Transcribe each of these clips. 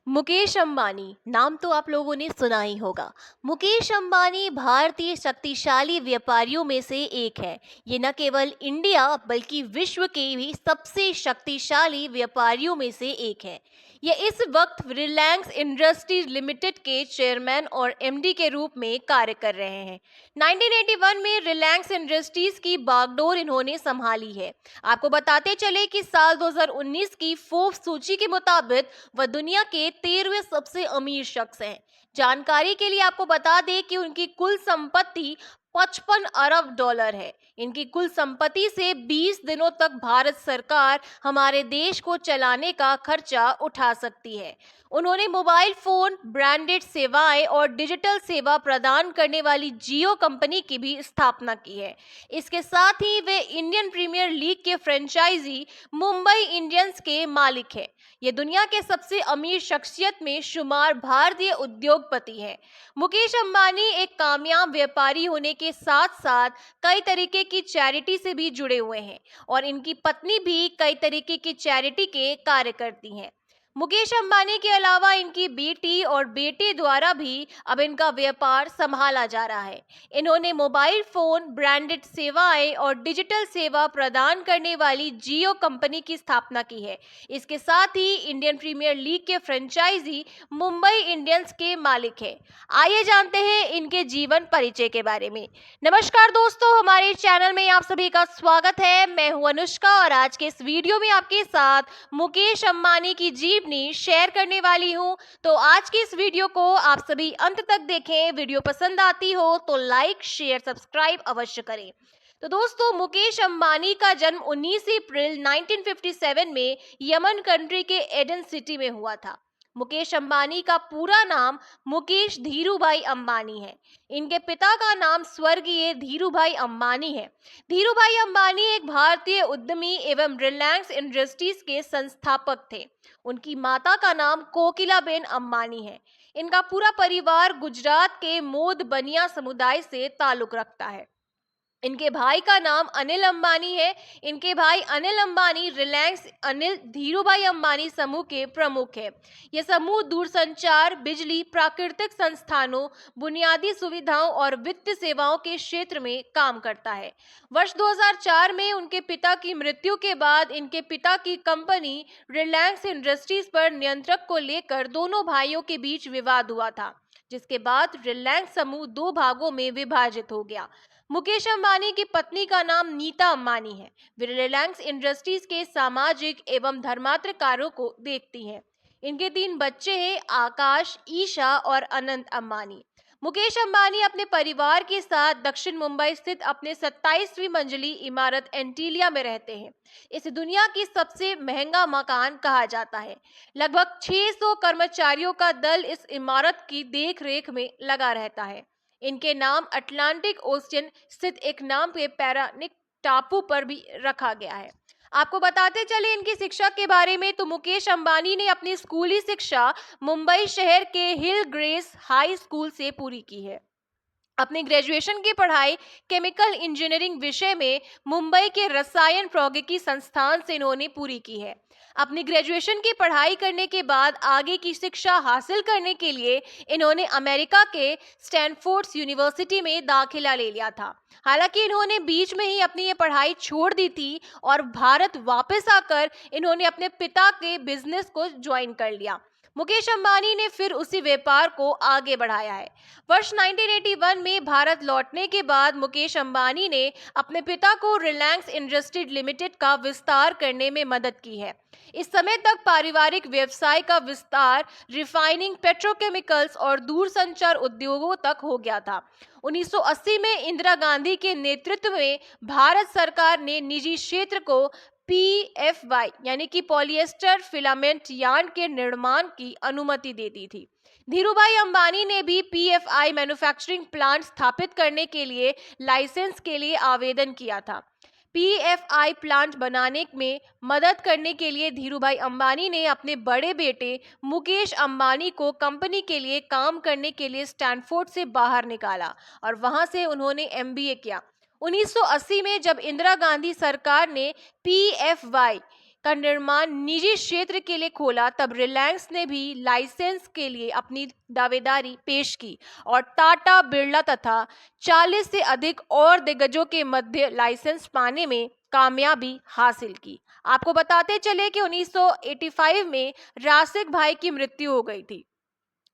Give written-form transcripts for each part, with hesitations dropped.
मुकेश अंबानी नाम तो आप लोगों ने सुना ही होगा। मुकेश अंबानी भारतीय शक्तिशाली व्यापारियों में से एक है। ये न केवल इंडिया बल्कि विश्व के भी सबसे शक्तिशाली व्यापारियों में से एक है। ये इस वक्त रिलायंस इंडस्ट्रीज लिमिटेड के चेयरमैन और एमडी के रूप में कार्य कर रहे हैं। 1981 में रिलायंस इंडस्ट्रीज की बागडोर इन्होंने संभाली है। आपको बताते चले कि साल 2019 की फोर्ब्स सूची के मुताबिक वह दुनिया के 13वें सबसे अमीर शख्स हैं। जानकारी के लिए आपको बता दें कि उनकी कुल संपत्ति 55 अरब डॉलर है। इनकी कुल संपत्ति से 20 दिनों तक भारत सरकार हमारे देश को चलाने का खर्चा उठा सकती है। उन्होंने मोबाइल फोन, ब्रांडेड सेवाएं और डिजिटल सेवा प्रदान करने वाली जियो कंपनी की भी स्थापना की है। इसके साथ ही वे इंडियन प्रीमियर लीग के फ्रेंचाइजी मुंबई इंडियंस के मालिक हैं। ये दुनिया के सबसे अमीर शख्सियत में शुमार भारतीय उद्योगपति हैं। मुकेश अंबानी एक कामयाब व्यापारी होने के साथ साथ कई तरीके की चैरिटी से भी जुड़े हुए हैं और इनकी पत्नी भी कई तरीके की चैरिटी के कार्य करती हैं। मुकेश अंबानी के अलावा इनकी बेटी और बेटे द्वारा भी अब इनका व्यापार संभाला जा रहा है। इन्होंने मोबाइल फोन, ब्रांडेड सेवाएं और डिजिटल सेवा प्रदान करने वाली जियो कंपनी की स्थापना की है। इसके साथ ही इंडियन प्रीमियर लीग के फ्रेंचाइजी मुंबई इंडियंस के मालिक हैं। आइए जानते हैं इनके जीवन परिचय के बारे में। नमस्कार दोस्तों, हमारे चैनल में आप सभी का स्वागत है। मैं हूं अनुष्का और आज के इस वीडियो में आपके साथ मुकेश अंबानी की जीवनी शेयर करने वाली हूं। तो आज की इस वीडियो को आप सभी अंत तक देखें। वीडियो पसंद आती हो तो लाइक, शेयर, सब्सक्राइब अवश्य करें। तो दोस्तों, मुकेश अंबानी का जन्म 19 अप्रैल 1957 में यमन कंट्री के एडन सिटी में हुआ था। मुकेश अंबानी का पूरा नाम मुकेश धीरूभाई अंबानी है। इनके पिता का नाम स्वर्गीय धीरूभाई अंबानी है। धीरूभाई अंबानी एक भारतीय उद्यमी एवं रिलायंस इंडस्ट्रीज के संस्थापक थे। उनकी माता का नाम कोकिलाबेन अंबानी है। इनका पूरा परिवार गुजरात के मोद बनिया समुदाय से ताल्लुक रखता है। इनके भाई का नाम अनिल अंबानी है। इनके भाई अनिल अंबानी रिलायंस अनिल धीरूभाई अंबानी समूह के प्रमुख हैं। यह समूह दूरसंचार, बिजली, प्राकृतिक संस्थानों, बुनियादी सुविधाओं और वित्त सेवाओं के क्षेत्र में काम करता है। वर्ष 2004 में उनके पिता की मृत्यु के बाद इनके पिता की कंपनी रिलायंस इंडस्ट्रीज पर नियंत्रक को लेकर दोनों भाइयों के बीच विवाद हुआ था, जिसके बाद रिलायंस समूह दो भागों में विभाजित हो गया। मुकेश अंबानी की पत्नी का नाम नीता अंबानी है। वे रिलायंस इंडस्ट्रीज के सामाजिक एवं धर्मांतर कार्यों को देखती हैं। इनके 3 बच्चे हैं, आकाश, ईशा और अनंत अंबानी। मुकेश अंबानी अपने परिवार के साथ दक्षिण मुंबई स्थित अपने 27वीं मंजिली इमारत एंटीलिया में रहते हैं। इसे दुनिया की सबसे महंगा मकान कहा जाता है। लगभग 600 कर्मचारियों का दल इस इमारत की देखरेख में लगा रहता है। इनके नाम अटलांटिक ओशियन स्थित एक नाम के पैरानिक टापू पर भी रखा गया है। आपको बताते चले इनकी शिक्षा के बारे में, तो मुकेश अंबानी ने अपनी स्कूली शिक्षा मुंबई शहर के हिल ग्रेस हाई स्कूल से पूरी की है। अपनी ग्रेजुएशन की पढ़ाई केमिकल इंजीनियरिंग विषय में मुंबई के रसायन प्रौद्योगिकी संस्थान से इन्होंने पूरी की है। अपनी ग्रेजुएशन की पढ़ाई करने के बाद आगे की शिक्षा हासिल करने के लिए इन्होंने अमेरिका के स्टैनफोर्ड यूनिवर्सिटी में दाखिला ले लिया था। हालांकि इन्होंने बीच में ही अपनी ये पढ़ाई छोड़ दी थी और भारत वापस आकर इन्होंने अपने पिता के बिजनेस को ज्वाइन कर लिया। मुकेश अंबानी ने फिर उसी व्यापार को आगे बढ़ाया है। वर्ष 1981 में भारत लौटने के बाद मुकेश अंबानी ने अपने पिता को रिलायंस इंडस्ट्रीज लिमिटेड का विस्तार करने में मदद की है। इस समय तक पारिवारिक व्यवसाय का विस्तार रिफाइनिंग, पेट्रोकेमिकल्स और दूरसंचार उद्योगों तक हो गया था। 1980 में इंदिरा गांधी के नेतृत्व में भारत सरकार ने निजी क्षेत्र को PFY यानी कि पॉलिएस्टर फिलामेंट यार्न के निर्माण की अनुमति दे दी थी। धीरूभाई अंबानी ने भी PFI मैन्युफैक्चरिंग प्लांट स्थापित करने के लिए लाइसेंस के लिए आवेदन किया था। PFI प्लांट बनाने में मदद करने के लिए धीरूभाई अंबानी ने अपने बड़े बेटे मुकेश अंबानी को कंपनी के लिए काम करने के लिए स्टैनफोर्ड से बाहर निकाला और वहां से उन्होंने MBA किया। 1980 में जब इंदिरा गांधी सरकार ने PFY का निर्माण निजी क्षेत्र के लिए खोला, तब रिलायंस ने भी लाइसेंस के लिए अपनी दावेदारी पेश की और टाटा, बिरला तथा 40 से अधिक और दिग्गजों के मध्य लाइसेंस पाने में कामयाबी हासिल की। आपको बताते चले कि 1985 में रासिक भाई की मृत्यु हो गई थी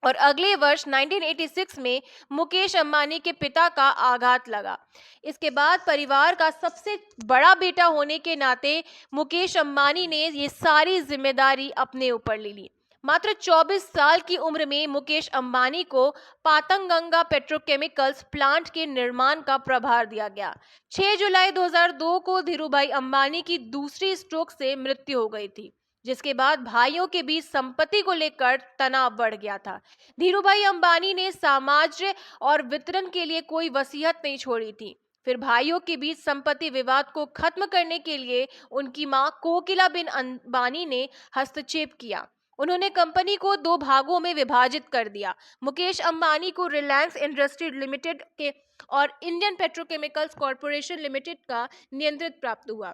और अगले वर्ष 1986 में मुकेश अंबानी के पिता का आघात लगा। इसके बाद परिवार का सबसे बड़ा बेटा होने के नाते मुकेश अंबानी ने ये सारी जिम्मेदारी अपने ऊपर ले ली। मात्र 24 साल की उम्र में मुकेश अंबानी को पातंगंगा पेट्रोकेमिकल्स प्लांट के निर्माण का प्रभार दिया गया। 6 जुलाई 2002 को धीरूभाई अंबानी की दूसरी स्ट्रोक से मृत्यु हो गई थी, जिसके बाद भाइयों के बीच संपत्ति को लेकर तनाव बढ़ गया था। धीरूभाई अंबानी ने साम्राज्य और वितरण के लिए कोई वसीयत नहीं छोड़ी थी। फिर भाइयों के बीच संपत्ति विवाद को खत्म करने के लिए उनकी मां कोकिलाबेन अंबानी ने हस्तक्षेप किया। उन्होंने कंपनी को 2 भागों में विभाजित कर दिया। मुकेश अंबानी को रिलायंस इंडस्ट्री लिमिटेड के और इंडियन पेट्रोकेमिकल्स कॉरपोरेशन लिमिटेड का नियंत्रित प्राप्त हुआ,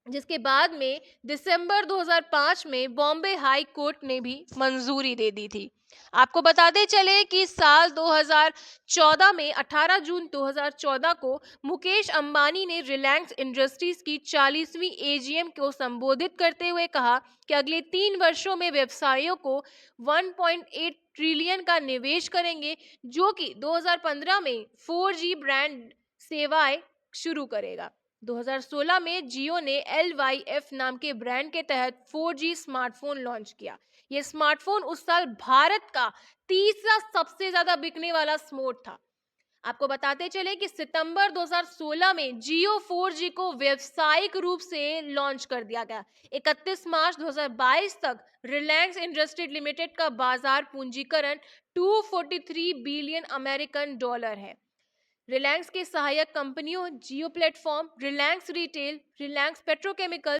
जिसके बाद में दिसंबर 2005 में बॉम्बे हाई कोर्ट ने भी मंजूरी दे दी थी। आपको बताते चले कि साल 2014 में 18 जून 2014 को मुकेश अंबानी ने रिलायंस इंडस्ट्रीज की 40वीं एजीएम को संबोधित करते हुए कहा कि अगले 3 वर्षों में व्यवसायियों को 1.8 ट्रिलियन का निवेश करेंगे, जो कि 2015 में 4G ब्रांड सेवाएं शुरू करेगा। 2016 में जियो ने LYF नाम के ब्रांड के तहत 4G स्मार्टफोन लॉन्च किया। यह स्मार्टफोन उस साल भारत का तीसरा सबसे ज्यादा बिकने वाला स्मार्टफोन था। आपको बताते चले कि सितंबर 2016 में जियो 4G को व्यावसायिक रूप से लॉन्च कर दिया गया। 31 मार्च 2022 तक रिलायंस इंडस्ट्रीज लिमिटेड का बाजार पूंजीकरण 243 बिलियन अमेरिकन डॉलर है। रिलायंस के सहायक कंपनियों Jio platform, Reliance retail, Reliance petrochemical